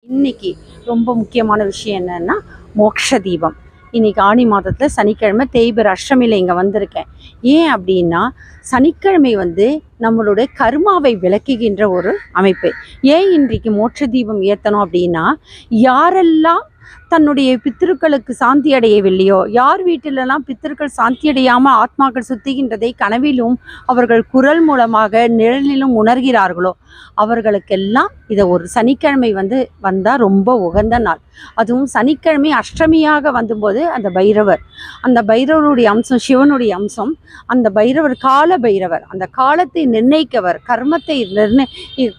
இன்னைக்கு ரொம்ப முக்கியமான விஷயம் என்னன்னா மோட்ச தீபம். இன்னைக்கு ஆடி மாதத்தில் சனிக்கிழமை தேய்பிறை அஷ்டமியில் இங்கே வந்திருக்கேன். ஏன் அப்படின்னா சனிக்கிழமை நம்மளுடைய கர்மாவை விளக்குகின்ற ஒரு அமைப்பு. ஏன் இன்றைக்கு மோட்ச தீபம் ஏற்றணும் அப்படின்னா, யாரெல்லாம் தன்னுடைய பித்திருக்களுக்கு சாந்தி அடையவில்லையோ, யார் வீட்டிலெல்லாம் பித்திருக்கள் சாந்தி அடையாமல் ஆத்மாக்கள் சுத்துகின்றதை கனவிலும் அவர்கள் குரல் மூலமாக நிழலிலும் உணர்கிறார்களோ அவர்களுக்கெல்லாம் இதை ஒரு சனிக்கிழமை வந்தால் ரொம்ப உகந்த நாள். அதுவும் சனிக்கிழமை அஷ்டமியாக வந்தபோது அந்த பைரவருடைய அம்சம் சிவனுடைய அம்சம். அந்த பைரவர் கால பைரவர், அந்த காலத்தை நிர்ணயிக்கவர், கர்மத்தை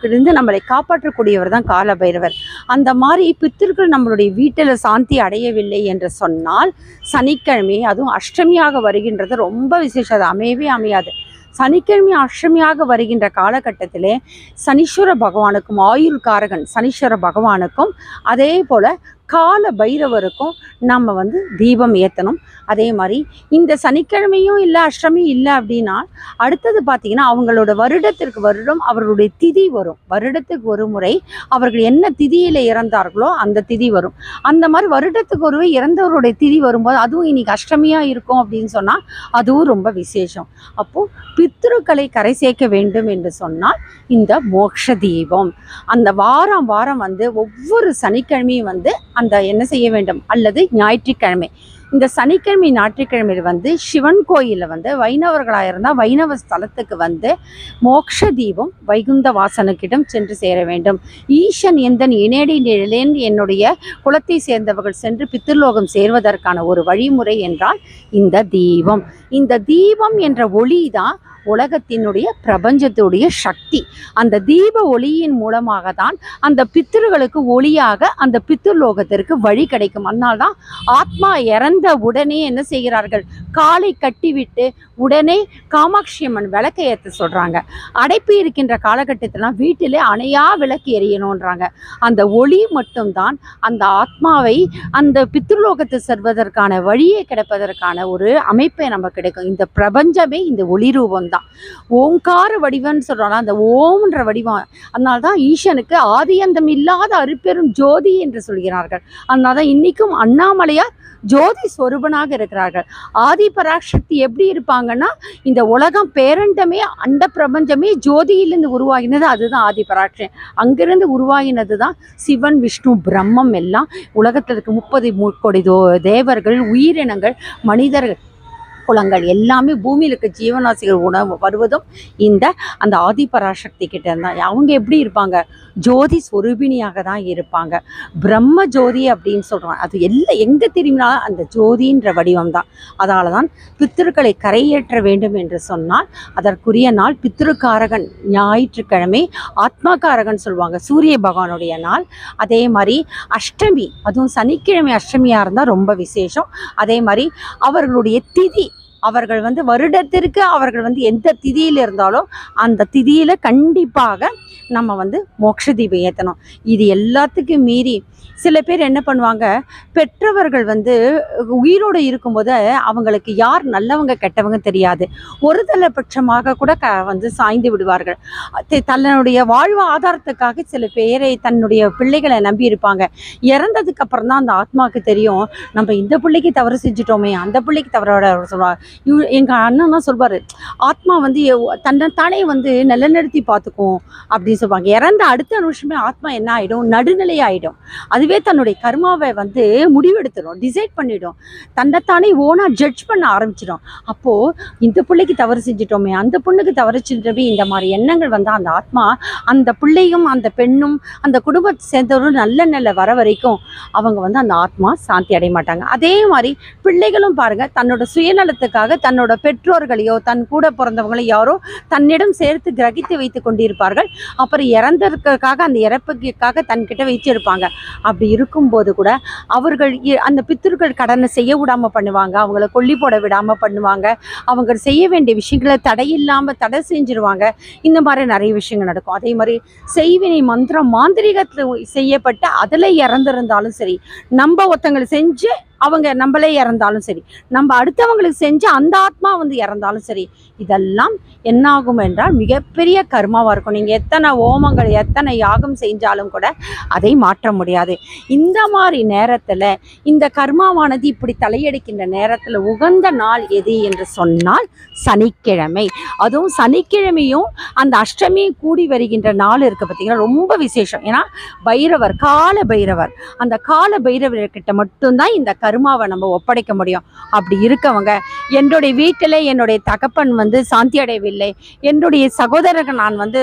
இருந்து நம்மளை காப்பாற்றக்கூடியவர் தான் கால பைரவர். அந்த மாதிரி பித்திருக்கள் நம்மளுடைய வீட்டில் சாந்தி அடையவில்லை என்று சொன்னால் சனிக்கிழமை அதுவும் அஷ்டமியாக வருகின்றது ரொம்ப விசேஷம். அது அமையவே அமையாது. சனிக்கிழமை அஷ்டமியாக வருகின்ற காலகட்டத்திலே சனீஸ்வர பகவானுக்கும், ஆயுள் காரகன் சனீஸ்வர பகவானுக்கும் அதே போல் கால பைரவருக்கும் நம்ம தீபம் ஏற்றணும். அதே மாதிரி இந்த சனிக்கிழமையும் இல்லை அஷ்டமியும் இல்லை அப்படின்னா அடுத்தது பார்த்திங்கன்னா அவங்களோட வருடத்திற்கு வருடம் அவர்களுடைய திதி வரும். வருடத்துக்கு ஒரு முறை அவர்கள் என்ன திதியில் இறந்தார்களோ அந்த திதி வரும். அந்த மாதிரி வருடத்துக்கு ஒரு இறந்தவருடைய திதி வரும்போது அதுவும் இன்னைக்கு அஷ்டமியாக இருக்கும் அப்படின்னு சொன்னால் அதுவும் ரொம்ப விசேஷம். அப்போது பித்ருக்களை கரை சேர்க்க வேண்டும் என்று சொன்னால் இந்த மோட்ச தீபம் அந்த வாரம் ஒவ்வொரு சனிக்கிழமையும் அந்த என்ன செய்ய வேண்டும், அல்லது ஞாயிற்றுக்கிழமை இந்த சனிக்கிழமை ஞாயிற்றுக்கிழமை சிவன் கோயிலில் வைணவர்களாக இருந்தால் வைணவ ஸ்தலத்துக்கு மோட்ச தீபம் வைகுந்த வாசனுக்கிடம் சென்று சேர வேண்டும். ஈசன் எந்தன் இணையடி நிழலேன் என்னுடைய குலத்தை சேர்ந்தவர்கள் சென்று பித்ருலோகம் சேர்வதற்கான ஒரு வழிமுறை என்றால் இந்த தீபம். இந்த தீபம் என்ற ஒளி தான் உலகத்தினுடைய பிரபஞ்சத்துடைய சக்தி. அந்த தீப ஒளியின் மூலமாக தான் அந்த பித்திருகளுக்கு ஒளியாக அந்த பித்ருலோகத்திற்கு வழி கிடைக்கும். அதனால்தான் ஆத்மா இறந்த உடனே என்ன செய்கிறார்கள், காலை கட்டிவிட்டு உடனே காமாட்சி அம்மன் விளக்கை ஏற்ற சொல்றாங்க. அடைப்பு இருக்கின்ற காலகட்டத்திலாம் வீட்டிலே அணையா விளக்கு எரியணும்ன்றாங்க. அந்த ஒளி மட்டும்தான் அந்த ஆத்மாவை அந்த பித்ருலோகத்தை செல்வதற்கான வழியை கிடைப்பதற்கான ஒரு அமைப்பை நம்ம கிடைக்கும். இந்த பிரபஞ்சமே இந்த ஒளி ரூபம் தான். ஓங்கார வடிவம்னு சொல்றாங்க. அந்த ஓம்ன்ற வடிவம். அதனால்தான் ஈசனுக்கு ஆதியந்தம் இல்லாத அருப்பெரும் ஜோதி என்று சொல்கிறார்கள். அதனால்தான் இன்னைக்கும் அண்ணாமலையார் ஜோதி ஸ்வரூபனாக இருக்கிறார்கள். ஆதி பராசக்தி எப்படி இருப்பாங்கன்னா, இந்த உலகம் பேரண்டமே அண்ட பிரபஞ்சமே ஜோதியிலிருந்து உருவாகினது. அதுதான் ஆதி பராசக்தி. அங்கிருந்து உருவாகினது தான் சிவன் விஷ்ணு பிரம்மம். எல்லாம் உலகத்தில் இருக்க 30 கோடி தேவர்கள், உயிரினங்கள், மனிதர்கள் குலங்கள் எல்லாமே பூமியில் இருக்க ஜீவராசிகள் உணவு வருவதும் அந்த ஆதி பராசக்தி கிட்ட இருந்தால். அவங்க எப்படி இருப்பாங்க, ஜோதி ஸ்வரூபிணியாக தான் இருப்பாங்க. பிரம்ம ஜோதி அப்படின்னு சொல்கிறாங்க. அது எங்கே திரும்பினா அந்த ஜோதின்ற வடிவம் தான். அதனால தான் பித்திருக்களை கரையேற்ற வேண்டும் என்று சொன்னால் அதற்குரிய நாள் பித்திருக்காரகன் ஞாயிற்றுக்கிழமை, ஆத்மாக்காரகன் சொல்லுவாங்க, சூரிய பகவானுடைய நாள். அதே மாதிரி அஷ்டமி, அதுவும் சனிக்கிழமை அஷ்டமியாக இருந்தால் ரொம்ப விசேஷம். அதே மாதிரி அவர்களுடைய திதி, அவர்கள் வருடத்திற்கு அவர்கள் எந்த திதியில் இருந்தாலும் அந்த திதியில் கண்டிப்பாக நம்ம மோட்ச தீபம் ஏற்றணும். இது எல்லாத்துக்கும் மீறி சில பேர் என்ன பண்ணுவாங்க, பெற்றவர்கள் உயிரோடு இருக்கும்போது அவங்களுக்கு யார் நல்லவங்க கெட்டவங்க தெரியாது. ஒரு தலைபட்சமாக கூட சாய்ந்து விடுவார்கள். தன்னுடைய வாழ்வு ஆதாரத்துக்காக சில பேரை தன்னுடைய பிள்ளைகளை நம்பி இருப்பாங்க. இறந்ததுக்கு அப்புறம் தான் அந்த ஆத்மாவுக்கு தெரியும், நம்ம இந்த பிள்ளைக்கு தவறு செஞ்சுட்டோமே, அந்த பிள்ளைக்கு தவறோட சொல்லுவாங்க. எங்கள் அண்ணன் தான் சொல்வார், ஆத்மா தன்னைத்தானே நிலநிறுத்தி பார்த்துக்கும் அப்படின்னு சொல்லுவாங்க. இறந்த அடுத்த நிமிஷமே ஆத்மா என்ன ஆகிடும், நடுநிலை ஆகிடும். அதுவே தன்னுடைய கர்மாவை முடிவெடுத்துடும், டிசைட் பண்ணிடும், தன்னைத்தானே ஓனா ஜட்ஜ் பண்ண ஆரம்பிச்சிடும். அப்போது இந்த பிள்ளைக்கு தவறு செஞ்சிட்டோமே, அந்த பொண்ணுக்கு தவறு செஞ்சிட்டோமே, இந்த மாதிரி எண்ணங்கள் அந்த ஆத்மா, அந்த பிள்ளையும் அந்த பெண்ணும் அந்த குடும்பத்தை சேர்ந்தவரும் நல்ல வர வரைக்கும் அவங்க அந்த ஆத்மா சாந்தி அடைய மாட்டாங்க. அதே மாதிரி பிள்ளைகளும் பாருங்க, தன்னோட சுயநலத்துக்காக தன்னோட பெற்றோர்களையோ தன் கூட பிறந்தவங்களோ யாரோ தன்னிடம் சேர்த்து கிரகித்து வைத்து கொண்டிருப்பார்கள். அப்புறம் இறந்ததுக்காக அந்த இறப்புக்காக தன்கிட்ட வச்சிருப்பாங்க. அப்படி இருக்கும்போது கூட அவர்கள் அந்த பித்திருக்கள் கடனை செய்ய விடாமல் பண்ணுவாங்க, அவங்கள கொல்லி போட விடாமல் பண்ணுவாங்க, அவங்க செய்ய வேண்டிய விஷயங்களை தடை செஞ்சிருவாங்க. இந்த மாதிரி நிறைய விஷயங்கள் நடக்கும். அதே மாதிரி செய்வினை மந்திரம் மாந்திரிகத்தில் செய்யப்பட்ட அதில் இறந்திருந்தாலும் சரி, நம்ம ஒருத்தங்களை செஞ்சு அவங்க நம்மளே இறந்தாலும் சரி, நம்ம அடுத்தவங்களுக்கு செஞ்சு அந்த ஆத்மா வந்து இறந்தாலும் சரி, இதெல்லாம் என்னாகும் என்றால் மிகப்பெரிய கர்மாவாக இருக்கும். நீங்கள் எத்தனை ஓமங்கள் எத்தனை யாகம் செஞ்சாலும் கூட அதை மாற்ற முடியாது. இந்த மாதிரி நேரத்தில் இந்த கர்மாவானது இப்படி தலையெடுக்கின்ற நேரத்தில் உகந்த நாள் எது என்று சொன்னால் சனிக்கிழமை. அதுவும் சனிக்கிழமையும் அந்த அஷ்டமி கூடி வருகின்ற நாள் இருக்குது பார்த்தீங்கன்னா, ரொம்ப விசேஷம். ஏன்னா பைரவர், கால பைரவர், அந்த கால பைரவர்கிட்ட மட்டும்தான் இந்த கர்மாவை நம்ம ஒப்படைக்க முடியும். அப்படி இருக்கவங்க, என்னுடைய வீட்டில் என்னுடைய தகப்பன் வந்து சாந்தி அடையவில்லை, என்னுடைய சகோதரர்கள் நான் வந்து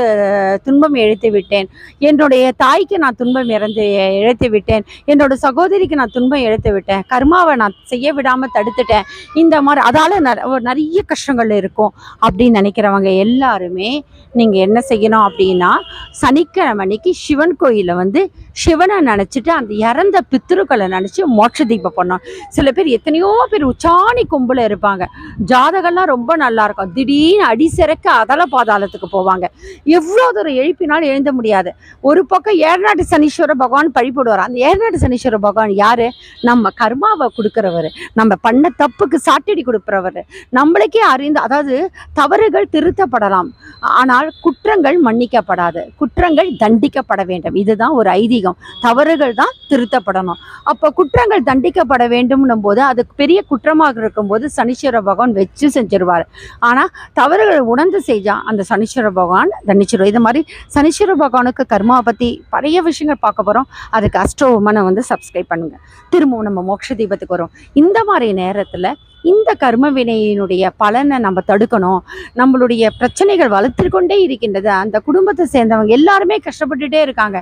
துன்பம் இழைத்து விட்டேன், என்னுடைய தாய்க்கு நான் துன்பம் இழைத்து விட்டேன், என்னோட சகோதரிக்கு நான் துன்பம் இழைத்து விட்டேன், கர்மாவை நான் செய்ய விடாமல் தடுத்துட்டேன், இந்த மாதிரி அதால் நிறைய கஷ்டங்கள் இருக்கும் அப்படின்னு நினைக்கிறவங்க எல்லாருமே நீங்கள் என்ன செய்யணும் அப்படின்னா, சனிக்கிழமை அன்னைக்கு சிவன் கோயிலில் வந்து சிவனை நினச்சிட்டு அந்த இறந்த பித்ருக்களை நினச்சி மோட்ச தீபம் பண்ணோம். சில பேர், எத்தனையோ பேர் உச்சாணி கும்பல இருப்பாங்க, ஜாதகம்லாம் ரொம்ப நல்லா இருக்கும், திடீர்னு அடிசிறக்க அதல பாதாளத்துக்கு போவாங்க, எவ்வளோ தூரம் எழுப்பினாலும் எழுந்த முடியாது. ஒரு பக்கம் ஏழநாட்டு சனீஸ்வர பகவான் பழிபடுவார். அந்த ஏழநாட்டு சனீஸ்வர பகவான் யாரு? நம்ம கர்மாவை கொடுக்குறவர், நம்ம பண்ண தப்புக்கு சாட்டடி கொடுக்குறவர், நம்மளுக்கே அறிந்து, அதாவது தவறுகள் திருத்தப்படலாம், ஆனால் குற்றங்கள் மன்னிக்கப்படாது, குற்றங்கள் தண்டிக்கப்பட வேண்டும். இதுதான் ஒரு ஐதீகம். தவறுகள் தான் திருத்தப்படணும். அப்போ குற்றங்கள் தண்டிக்கப்பட வேண்டும்னும் போது, அது பெரிய குற்றமாக இருக்கும்போது சனீஸ்வர பகவான் வச்சு செஞ்சிருவார். ஆனால் தவறுகள் உணர்ந்து செஞ்சா அந்த சனீஸ்வர பகவான் தண்டிச்சிருவார். இது மாதிரி சனீஸ்வர பகவானுக்கு கர்மா பற்றி நிறைய விஷயங்கள் பார்க்க போகிறோம். அதுக்கு அஷ்டோமனை வந்து சப்ஸ்கிரைப் பண்ணுங்கள். திரும்பவும் நம்ம மோட்ச தீபத்துக்கு வரும். இந்த மாதிரி நேரத்தில் இந்த கர்ம வினையினுடைய பலனை நம்ம தடுக்கணும். நம்மளுடைய பிரச்சனைகள் வளர்த்து கொண்டே இருக்கின்றது. அந்த குடும்பத்தை சேர்ந்தவங்க எல்லாருமே கஷ்டப்பட்டுட்டே இருக்காங்க.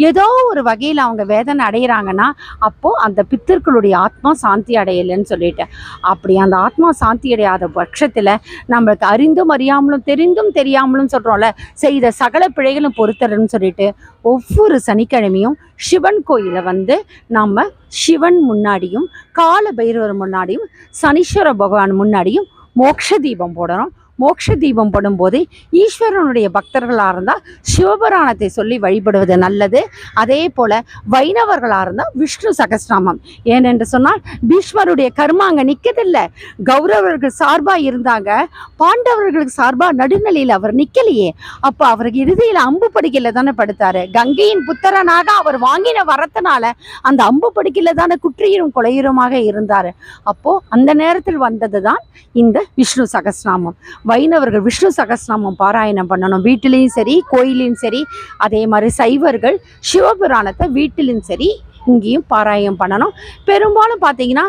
ஏதோ ஒரு வகையில் அவங்க வேதனை அடைகிறாங்கன்னா, அப்போது அந்த பித்தர்களுடைய ஆத்மா சாந்தி அடையலைன்னு சொல்லிட்டு, அப்படி அந்த ஆத்மா சாந்தி அடையாத பட்சத்தில் நம்மளுக்கு அறிந்தும் அறியாமலும் தெரிந்தும் தெரியாமலும் சொல்கிறோம்ல, செய்த சகல பிழைகளும் பொறுத்தருன்னு சொல்லிட்டு ஒவ்வொரு சனிக்கிழமையும் சிவன் கோயிலை வந்து நம்ம சிவன் முன்னாடியும் கால பைரவர் முன்னாடியும் சனீஸ்வர பகவான் முன்னாடியும் மோட்ச தீபம் போடணும். மோட்ச தீபம் போடும்போது ஈஸ்வரனுடைய பக்தர்களாக இருந்தால் சிவபுராணத்தை சொல்லி வழிபடுவது நல்லது. அதே போல் வைணவர்களாக இருந்தால் விஷ்ணு சகஸ்ரநாமம். ஏனென்று சொன்னால் பீஷ்மருடைய கர்மா அங்கே நிற்கதில்லை. கௌரவர்கள் சார்பாக இருந்தாங்க, பாண்டவர்களுக்கு சார்பாக நடுநிலையில் அவர் நிற்கலையே. அப்போ அவருக்கு இறுதியில் அம்பு படுக்கையில் தானே படுத்தார். கங்கையின் புத்திரனாக அவர் வாங்கின வரத்தினால அந்த அம்பு படுக்கையில் தானே குற்றியரும் கொலையுருமாக இருந்தார். அப்போது அந்த நேரத்தில் வந்தது தான் இந்த விஷ்ணு சகஸ்ரநாமம். வைணவர்கள் விஷ்ணு சகஸ்ரநாமம் பாராயணம் பண்ணணும், வீட்டிலையும் சரி கோயிலையும் சரி. அதே மாதிரி சைவர்கள் சிவபுராணத்தை வீட்டிலும் சரி இங்கேயும் பாராயணம் பண்ணணும். பெரும்பாலும் பார்த்தீங்கன்னா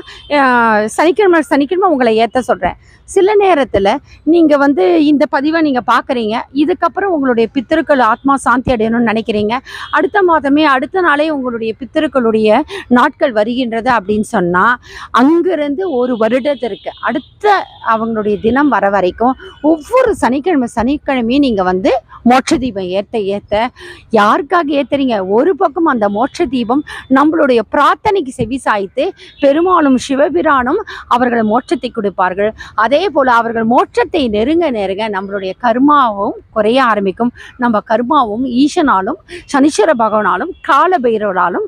சனிக்கிழமை உங்களை ஏற்ற சொல்கிறேன். சில நேரத்தில் நீங்கள் வந்து இந்த பதிவை நீங்கள் பார்க்குறீங்க, இதுக்கப்புறம் உங்களுடைய பித்தர்கள் ஆத்மா சாந்தி அடையணும்னு நினைக்கிறீங்க, அடுத்த மாதமே அடுத்த நாளே உங்களுடைய பித்தர்களுடைய நாட்கள் வருகின்றது அப்படின்னு சொன்னால், அங்கிருந்து ஒரு வருடத்திற்கு அடுத்த அவங்களுடைய தினம் வர வரைக்கும் ஒவ்வொரு சனிக்கிழமையும் நீங்கள் வந்து மோட்ச தீபம் ஏற்ற யாருக்காக ஏற்றுறீங்க? ஒரு பக்கம் அந்த மோட்ச தீபம் நம்மளுடைய பிரார்த்தனைக்கு செவி சாய்த்து பெருமாளும் சிவபிரானும் அவர்கள் மோட்சத்தை கொடுப்பார்கள். அதே போல் அவர்கள் மோட்சத்தை நெருங்க நம்மளுடைய கர்மாவும் குறைய ஆரம்பிக்கும். நம்ம கர்மாவும் ஈசனாலும் சனீஸ்வர பகவானாலும் கால பைரவராலும்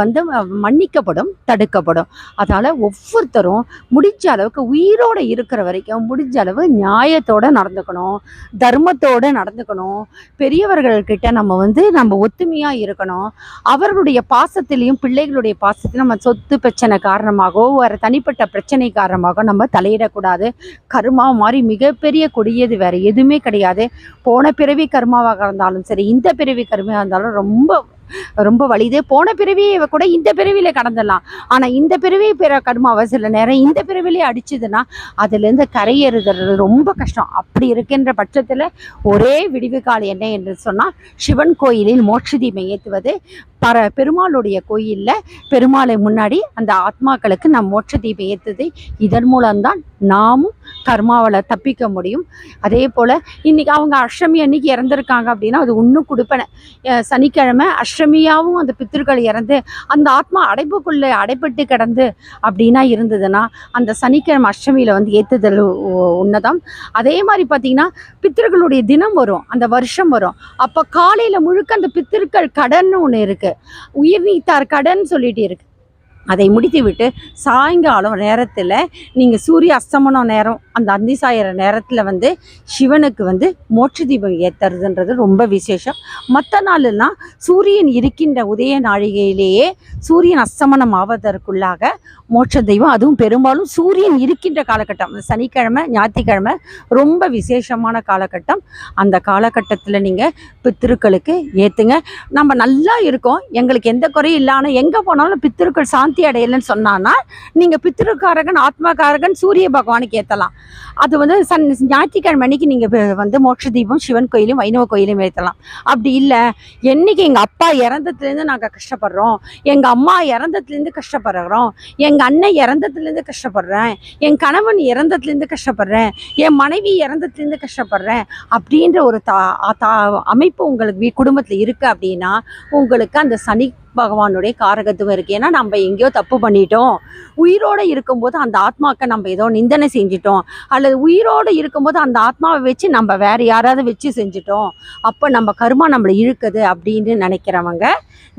வந்து மன்னிக்கப்படும், தடுக்கப்படும். அதனால் ஒவ்வொருத்தரும் முடிஞ்ச அளவுக்கு உயிரோடு இருக்கிற வரைக்கும் முடிஞ்ச அளவு நியாயத்தோடு நடந்துக்கணும், தர்மத்தோடு நடந்துக்கணும். பெரியவர்கள்கிட்ட நம்ம ஒத்துமையாக இருக்கணும். அவர்களுடைய பாசத்திலையும் பிள்ளைகளுடைய பாசத்திலும் நம்ம சொத்து பிரச்சனை காரணமாகவோ வேறு தனிப்பட்ட பிரச்சனை காரணமாக நம்ம தலையிடக்கூடாது. கர்மா மாதிரி மிகப்பெரிய கொடியது வேறு எதுவுமே கிடையாது. போன பிறவி கர்மாவாக இருந்தாலும் சரி, இந்த பிறவி கர்மாவாக இருந்தாலும் ரொம்ப வலிது. போன பிறவியை கூட இந்த பிறவியில கடந்துடலாம். ஆனால் இந்த பிறவி கர்மாவை சில நேரம் இந்த பிறவிலே அடிச்சுதுன்னா அதுலேருந்து கரையேறுதல் ரொம்ப கஷ்டம். அப்படி இருக்கின்ற பட்சத்தில் ஒரே விடிவு காலம் என்ன என்று சொன்னால், சிவன் கோயிலில் மோட்ச தீபம் ஏற்றுவது. பெருமாளுடைய கோயிலில் பெருமாளை முன்னாடி அந்த ஆத்மாக்களுக்கு நம் மோட்ச தீபம் ஏற்றுது. இதன் மூலம்தான் நாமும் கர்மாவில் தப்பிக்க முடியும். அதே போல் இன்றைக்கி அவங்க அஷ்டமி அன்னைக்கு இறந்துருக்காங்க அப்படின்னா அது இன்னும் கொடுப்பேன். சனிக்கிழமை அஷ்டமியாகவும் அந்த பித்திருக்கள் இறந்து அந்த ஆத்மா அடைப்பட்டு கிடந்து அப்படின்னா இருந்ததுன்னா அந்த சனிக்கிழமை அஷ்டமியில் வந்து ஏற்றுதல் உன்னதம். அதே மாதிரி பார்த்திங்கன்னா பித்திருக்களுடைய தினம் வரும், அந்த வருஷம் வரும். அப்போ காலையில் முழுக்க அந்த பித்திருக்கள் கடன் ஒன்று இருக்குது, உயிர் நீத்தார் கடன் சொல்லிட்டு இருக்கு. அதை முடித்துவிட்டு சாயங்காலம் நேரத்தில் நீங்கள் சூரிய அஸ்தமனம் நேரம் அந்த அந்தி சாயிற நேரத்தில் வந்து சிவனுக்கு வந்து மோட்ச தீபம் ஏற்றுறதுன்றது ரொம்ப விசேஷம். மற்ற நாள்னா சூரியன் இருக்கின்ற உதய நாழிகையிலேயே சூரியன் அஸ்தமனம் ஆவதற்குள்ளாக மோட்ச தெய்வம், அதுவும் பெரும்பாலும் சூரியன் இருக்கின்ற காலகட்டம் சனிக்கிழமை ஞாயிற்றுக்கிழமை ரொம்ப விசேஷமான காலகட்டம். அந்த காலகட்டத்தில் நீங்கள் பித்திருக்களுக்கு ஏற்றுங்க. நம்ம நல்லா இருக்கோம், எங்களுக்கு எந்த குறையும் இல்லை, ஆனால் எங்கே போனாலும் பித்திருக்கள் சாந்தி அடையலைன்னு சொன்னான்னா நீங்கள் பித்திருக்காரகன் ஆத்மாக்காரகன் சூரிய பகவானுக்கு ஏற்றலாம். அது வந்து ஞாயிற்றுக்கிழமை அன்னைக்கு நீங்கள் வந்து மோட்ச தீபம் சிவன் கோயிலும் வைணவ கோயிலும் ஏற்றலாம். அப்படி இல்லை, என்னைக்கு எங்கள் அப்பா இறந்ததுலேருந்து நாங்கள் கஷ்டப்படுறோம், எங்கள் அம்மா இறந்ததுலேருந்து கஷ்டப்படுறோம், எங்கள் அண்ணன் இறந்ததுலேருந்து கஷ்டப்படுறேன், என் கணவன் இறந்ததுலேருந்து கஷ்டப்படுறேன், என் மனைவி இறந்ததுலேருந்து கஷ்டப்படுறேன் அப்படின்ற ஒரு அமைப்பு உங்களுக்கு குடும்பத்தில் இருக்குது அப்படின்னா உங்களுக்கு அந்த சனி பகவானுடைய காரகத்துவம் இருக்குது. ஏன்னா நம்ம எங்கேயோ தப்பு பண்ணிட்டோம், உயிரோடு இருக்கும்போது அந்த ஆத்மாவை நம்ம ஏதோ நிந்தனை செஞ்சிட்டோம், அல்லது உயிரோடு இருக்கும்போது அந்த ஆத்மாவை வச்சு நம்ம வேறு யாராவது வச்சு செஞ்சிட்டோம், அப்போ நம்ம கர்மா நம்மளை இழுக்குது அப்படின்னு நினைக்கிறவங்க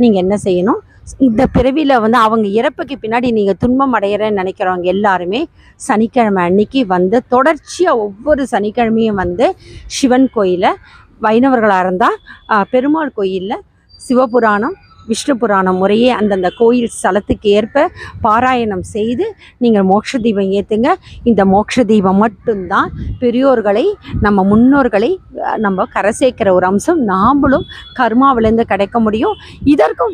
நீங்கள் என்ன செய்யணும், இந்த பிறவியில் வந்து அவங்க இறப்புக்கு பின்னாடி நீங்கள் துன்பம் அடையிறேன்னு நினைக்கிறவங்க எல்லாருமே சனிக்கிழமை அன்னைக்கு வந்து தொடர்ச்சியாக ஒவ்வொரு சனிக்கிழமையும் வந்து சிவன் கோயிலை, வைணவர்களாக இருந்தால் பெருமாள் கோயிலில் சிவபுராணம் விஷ்ணு புராணம் முறையே அந்தந்த கோயில் ஸ்தலத்துக்கு ஏற்ப பாராயணம் செய்து நீங்கள் மோட்ச தீபம் ஏற்றுங்க. இந்த மோட்ச தீபம் மட்டும்தான் பெரியோர்களை நம்ம முன்னோர்களை நம்ம கரை சேர்க்கிற ஒரு அம்சம். நாமளும் கர்மாவிலேருந்து கிடைக்க முடியும். இதற்கும்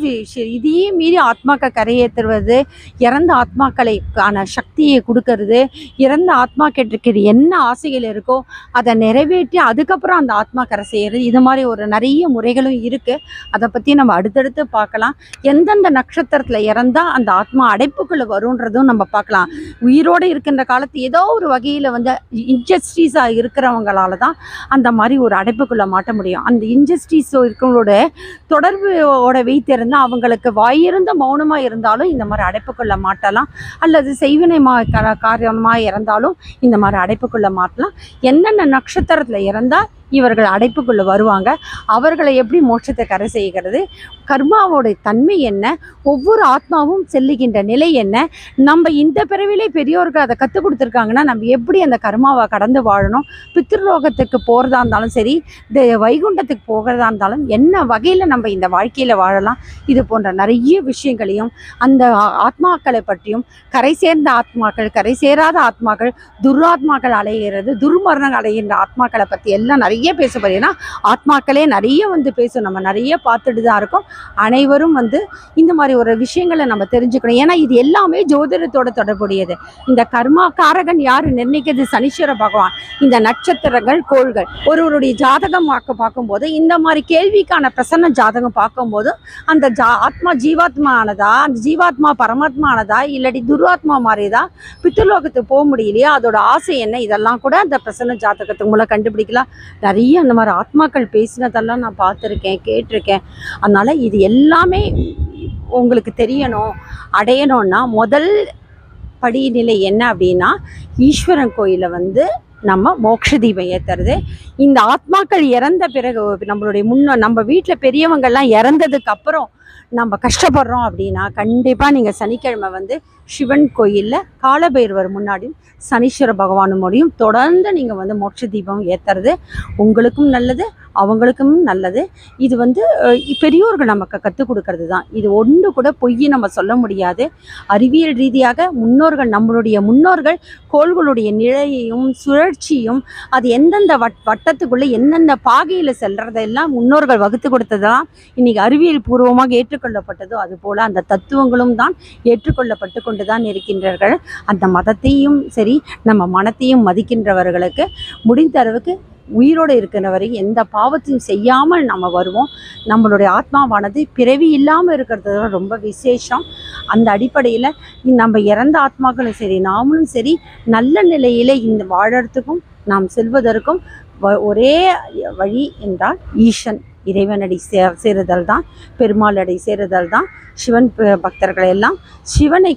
இதையே மீறி ஆத்மாக்கள் கரையேற்றுவது, இறந்த ஆத்மாக்களுக்கான சக்தியை கொடுக்கறது, இறந்த ஆத்மாக்கிட்ட என்ன ஆசைகள் இருக்கோ அதை நிறைவேற்றி அதுக்கப்புறம் அந்த ஆத்மா கரை செய்கிறது, இது மாதிரி ஒரு நிறைய முறைகளும் இருக்குது. அதை பற்றி நம்ம அடுத்தடுத்து பார்க்கலாம். எந்தெந்த நட்சத்திரத்தில் இறந்தால் அந்த ஆத்மா அடைப்புக்குள்ளே வரும்ன்றதும் நம்ம பார்க்கலாம். உயிரோடு இருக்கின்ற காலத்து ஏதோ ஒரு வகையில் வந்து இன்ஜஸ்டிஸாக இருக்கிறவங்களால தான் அந்த மாதிரி ஒரு அடைப்புக்குள்ளே மாட்ட முடியும். அந்த இன்ஜஸ்டிஸ் இருக்கிறவங்களோட தொடர்போட வைத்திருந்தால் அவங்களுக்கு வாயிருந்த மௌனமாக இருந்தாலும் இந்த மாதிரி அடைப்புக்குள்ளே மாட்டலாம், அல்லது செய்வினை காரியமாக இறந்தாலும் இந்த மாதிரி அடைப்புக்குள்ளே மாட்டலாம். என்னென்ன நட்சத்திரத்தில் இறந்தால் இவர்கள் அடைப்புக்குள்ளே வருவாங்க, அவர்களை எப்படி மோட்சத்தை கரை செய்கிறது, கர்மாவோடைய தன்மை என்ன, ஒவ்வொரு ஆத்மாவும் செல்லுகின்ற நிலை என்ன, நம்ம இந்த பிறவிலே பெரியோர்கள் அதை கற்றுக் கொடுத்துருக்காங்கன்னா நம்ம எப்படி அந்த கர்மாவை கடந்து வாழணும், பித்ருலோகத்துக்கு போகிறதா இருந்தாலும் சரி, வைகுண்டத்துக்கு போகிறதா இருந்தாலும் என்ன வகையில் நம்ம இந்த வாழ்க்கையில் வாழலாம், இது போன்ற நிறைய விஷயங்களையும் அந்த ஆத்மாக்களை பற்றியும், கரை சேர்ந்த ஆத்மாக்கள், கரை சேராத ஆத்மாக்கள், துராத்மாக்கள் அலைகிறது, துர்மரணங்கள் அடைகின்ற ஆத்மாக்களை பற்றி எல்லாம் நிறைய பேச போறீங்கன்னா ஆத்மாக்களே நிறைய வந்து பேசும். நம்ம நிறைய பார்த்துட்டு தான் இருக்கோம். அனைவரும் வந்து இந்த மாதிரி ஒரு விஷயங்களை நம்ம தெரிஞ்சுக்கணும். ஏன்னா இது எல்லாமே ஜோதிடத்தோட தொடர்புடையது. இந்த கர்மா காரகன் யாரு நிர்ணயிக்கிறது? சனீஸ்வர பகவான். இந்த நட்சத்திரங்கள், கோள்கள் ஒருவருடைய ஜாதகம் பார்க்கும்போது இந்த மாதிரி கேள்விக்கான பிரசன்ன ஜாதகம் பார்க்கும்போது அந்த ஆத்மா ஜீவாத்மா ஆனதா, அந்த ஜீவாத்மா பரமாத்மா ஆனதா, இல்லாட்டி துர்வாத்மா மாறியதா, பித்ருலோகத்துக்கு போக முடியலையா, அதோட ஆசை என்ன, இதெல்லாம் கூட அந்த பிரசன்ன ஜாதகத்துக்கு மூலம் கண்டுபிடிக்கலாம். நிறைய அந்த மாதிரி ஆத்மாக்கள் பேசினதெல்லாம் நான் பார்த்துருக்கேன், கேட்டிருக்கேன். அதனால் இது எல்லாமே உங்களுக்கு தெரியணும், அடையணும்னா முதல் படிநிலை என்ன அப்படின்னா ஈஸ்வரன் கோயிலில் வந்து நம்ம மோட்ச தீபம் ஏற்றுறது. இந்த ஆத்மாக்கள் இறந்த பிறகு நம்மளுடைய நம்ம வீட்டில் பெரியவங்கள்லாம் இறந்ததுக்கு அப்புறம் நம்ம கஷ்டப்படுறோம் அப்படின்னா கண்டிப்பாக நீங்கள் சனிக்கிழமை வந்து சிவன் கோயிலில் காலபைரவர் முன்னாடியும் சனீஸ்வர பகவானும் தொடர்ந்து நீங்கள் வந்து மோட்ச தீபம் ஏற்றுறது உங்களுக்கும் நல்லது, அவங்களுக்கும் நல்லது. இது வந்து பெரியோர்கள் நமக்கு கற்றுக் கொடுக்கறது தான். இது ஒன்று கூட பொய் நம்ம சொல்ல முடியாது. அறிவியல் ரீதியாக நம்மளுடைய முன்னோர்கள் கோள்களுடைய நிலையையும் சுழற்சியும் அது எந்தெந்த வட்டத்துக்குள்ளே எந்தெந்த பாகையில் செல்றதெல்லாம் முன்னோர்கள் வகுத்து கொடுத்ததெல்லாம் இன்றைக்கி அறிவியல் பூர்வமாக ஏற்றுக்கொள்ளப்பட்டதோ அதுபோல் அந்த தத்துவங்களும் தான் ஏற்றுக்கொள்ளப்பட்டு கொண்டு தான் இருக்கின்றார்கள். அந்த மதத்தையும் சரி நம்ம மனத்தையும் மதிக்கின்றவர்களுக்கு முடிந்த அளவுக்கு உயிரோடு இருக்கிற வரைக்கும் எந்த பாவத்தையும் செய்யாமல் நம்ம வருவோம். நம்மளுடைய ஆத்மாவானது பிறவி இல்லாமல் இருக்கிறது ரொம்ப விசேஷம். அந்த அடிப்படையில் நம்ம இறந்த ஆத்மாக்களும் சரி நாமளும் சரி நல்ல நிலையில் இந்த வாழறதுக்கும் நாம் செல்வதற்கும் ஒரே வழி என்றால் ஈசன். இறைவனடி சேருதல் தான், பெருமாள் அடி சேருதல் தான். சிவன் பக்தர்களை எல்லாம் சிவனை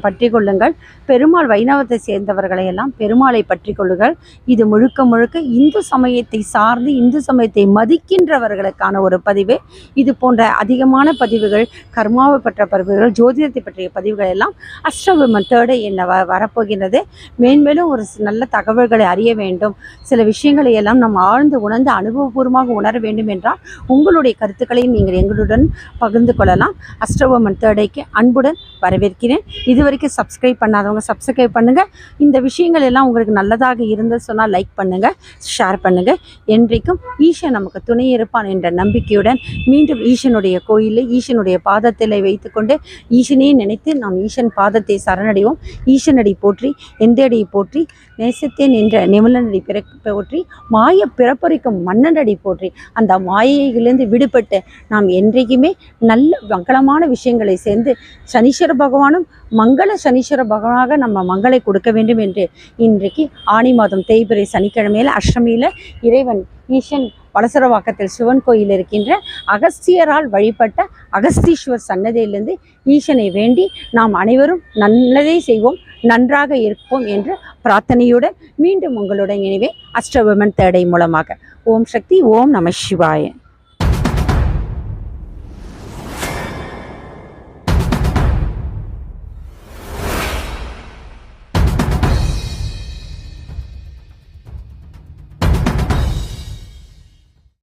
பற்றி கொள்ளுங்கள். பெருமாள் வைணவத்தை சேர்ந்தவர்களை எல்லாம் பெருமாளை பற்றி கொள்ளுங்கள். இது முழுக்க முழுக்க இந்து சமயத்தை சார்ந்து இந்து சமயத்தை மதிக்கின்றவர்களுக்கான ஒரு பதிவு. இது போன்ற அதிகமான பதிவுகள், கர்மாவை பற்ற பதிவுகள், ஜோதிடத்தை பற்றிய பதிவுகள் எல்லாம் அஷ்டவிமன் தேர்டு என்ன வரப்போகின்றது. மேன்மேலும் ஒரு நல்ல தகவல்களை அறிய வேண்டும், சில விஷயங்களை எல்லாம் நாம் ஆழ்ந்து உணர்ந்து அனுபவபூர்வமாக உணர வேண்டும் என்றால் உங்களுடைய கருத்துக்களையும் நீங்கள் எங்களுடன் பகிர்ந்து கொள்ளலாம். அஷ்டவிமன் தேர்டைக்கு அன்புடன் வரவேற்கிறேன். இதுவரைக்கும் சப்ஸ்கிரைப் பண்ணாதவங்க சப்ஸ்கிரைப் பண்ணுங்கள். இந்த விஷயங்கள் எல்லாம் உங்களுக்கு நல்லதாக இருந்து சொன்னால் லைக் பண்ணுங்கள், ஷேர் பண்ணுங்கள். என்றைக்கும் ஈசன் நமக்கு துணை இருப்பான் என்ற நம்பிக்கையுடன் மீண்டும் ஈசனுடைய கோயிலில் ஈசனுடைய பாதத்தில் வைத்துக்கொண்டு ஈசனே நினைத்து நாம் ஈசன் பாதத்தை சரணடைவோம். ஈசனடி போற்றி, எந்தடி போற்றி, நேசத்தேன் என்ற நிமலனடி போற்றி, மாய பிறப்பறிக்கும் மன்னனடி போற்றி. அந்த மாயையிலிருந்து விடுபட்டு நாம் என்றைக்குமே நல்ல மங்களமான விஷயங்களை சேர்ந்து சனீஸ்வர பகவானும் மங்கள சனீஸ்வர பகவானாக நம்ம மங்களை கொடுக்க வேண்டும் என்று இன்றைக்கு ஆனி மாதம் தேய்பிறை சனிக்கிழமையில் அஷ்டமியில் இறைவன் ஈசன் வலசரவாக்கத்தில் சிவன் கோயில் இருக்கின்ற அகஸ்தியரால் வழிபட்ட அகஸ்தீஸ்வர் சன்னதியிலிருந்து ஈசனை வேண்டி நாம் அனைவரும் நல்லதை செய்வோம், நன்றாக இருப்போம் என்ற பிரார்த்தனையுடன் மீண்டும் உங்களுடன் இணைவே அஷ்டவிமன் தேர்டை மூலமாக. ஓம் சக்தி, ஓம் நம சிவாய.